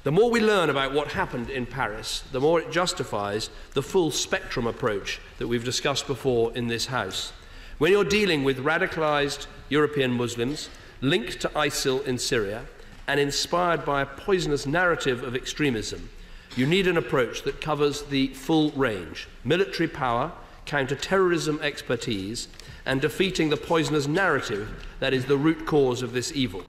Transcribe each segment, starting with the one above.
The more we learn about what happened in Paris, the more it justifies the full spectrum approach that we've discussed before in this House. When you're dealing with radicalised European Muslims linked to ISIL in Syria and inspired by a poisonous narrative of extremism, you need an approach that covers the full range: military power, counter-terrorism expertise, and defeating the poisonous narrative that is the root cause of this evil.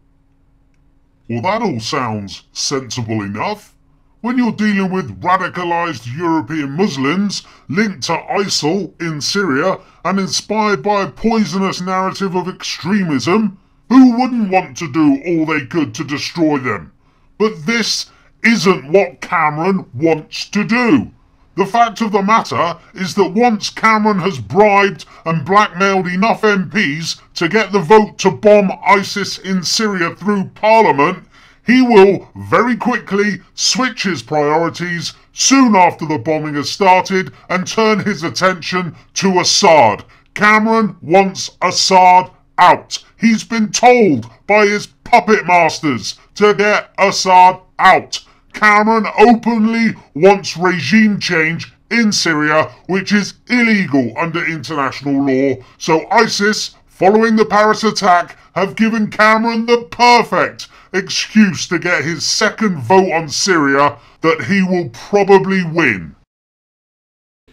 Well, that all sounds sensible enough. When you're dealing with radicalised European Muslims linked to ISIL in Syria and inspired by a poisonous narrative of extremism, who wouldn't want to do all they could to destroy them? But this isn't what Cameron wants to do. The fact of the matter is that once Cameron has bribed and blackmailed enough MPs to get the vote to bomb ISIS in Syria through Parliament, he will very quickly switch his priorities soon after the bombing has started and turn his attention to Assad. Cameron wants Assad out. He's been told by his puppet masters to get Assad out. Cameron openly wants regime change in Syria, which is illegal under international law. So ISIS, following the Paris attack, have given Cameron the perfect excuse to get his second vote on Syria that he will probably win.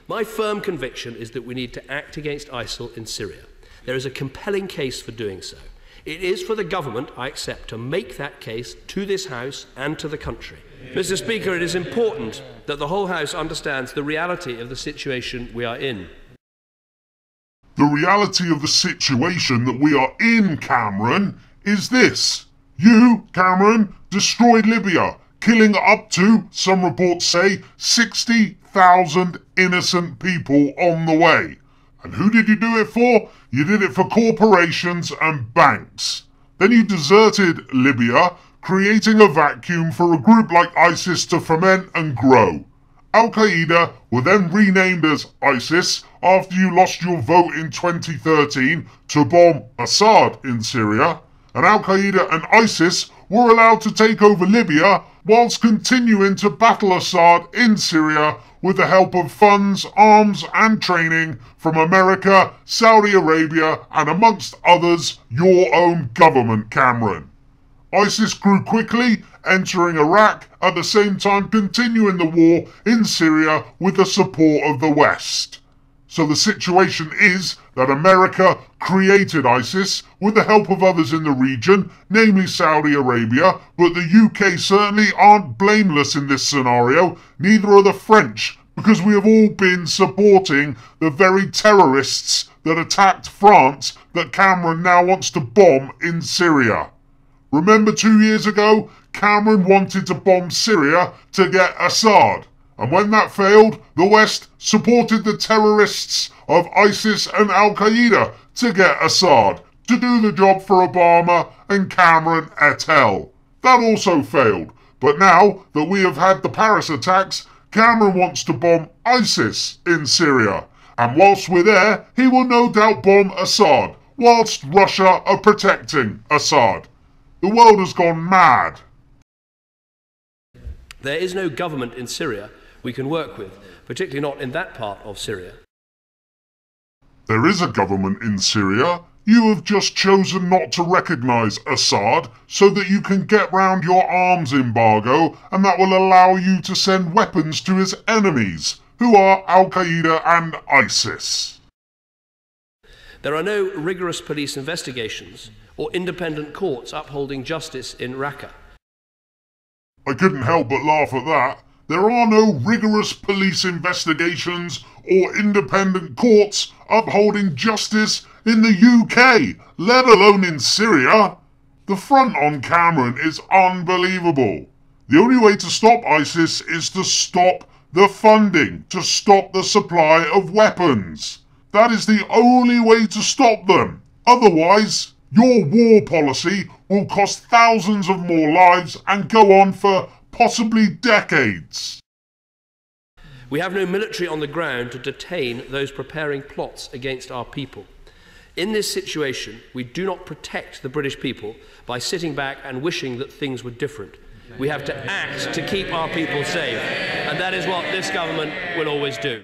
My firm conviction is that we need to act against ISIL in Syria. There is a compelling case for doing so. It is for the government, I accept, to make that case to this House and to the country. Mr. Speaker, it is important that the whole House understands the reality of the situation we are in. The reality of the situation that we are in, Cameron, is this. You, Cameron, destroyed Libya, killing up to, some reports say, 60,000 innocent people on the way. And who did you do it for? You did it for corporations and banks. Then you deserted Libya, creating a vacuum for a group like ISIS to ferment and grow. Al-Qaeda were then renamed as ISIS after you lost your vote in 2013 to bomb Assad in Syria, and Al-Qaeda and ISIS were allowed to take over Libya whilst continuing to battle Assad in Syria with the help of funds, arms and training from America, Saudi Arabia and amongst others, your own government, Cameron. ISIS grew quickly, entering Iraq, at the same time continuing the war in Syria with the support of the West. So the situation is that America created ISIS with the help of others in the region, namely Saudi Arabia, but the UK certainly aren't blameless in this scenario, neither are the French, because we have all been supporting the very terrorists that attacked France that Cameron now wants to bomb in Syria. Remember 2 years ago, Cameron wanted to bomb Syria to get Assad. And when that failed, the West supported the terrorists of ISIS and Al-Qaeda to get Assad, to do the job for Obama and Cameron et al. That also failed. But now that we have had the Paris attacks, Cameron wants to bomb ISIS in Syria. And whilst we're there, he will no doubt bomb Assad, whilst Russia are protecting Assad. The world has gone mad. There is no government in Syria we can work with, particularly not in that part of Syria. There is a government in Syria. You have just chosen not to recognise Assad so that you can get round your arms embargo, and that will allow you to send weapons to his enemies, who are Al-Qaeda and ISIS. There are no rigorous police investigations or independent courts upholding justice in Raqqa. I couldn't help but laugh at that. There are no rigorous police investigations or independent courts upholding justice in the UK, let alone in Syria. The front on Cameron is unbelievable. The only way to stop ISIS is to stop the funding, to stop the supply of weapons. That is the only way to stop them. Otherwise, your war policy will cost thousands of more lives and go on for possibly decades. We have no military on the ground to detain those preparing plots against our people. In this situation, we do not protect the British people by sitting back and wishing that things were different. We have to act to keep our people safe. And that is what this government will always do.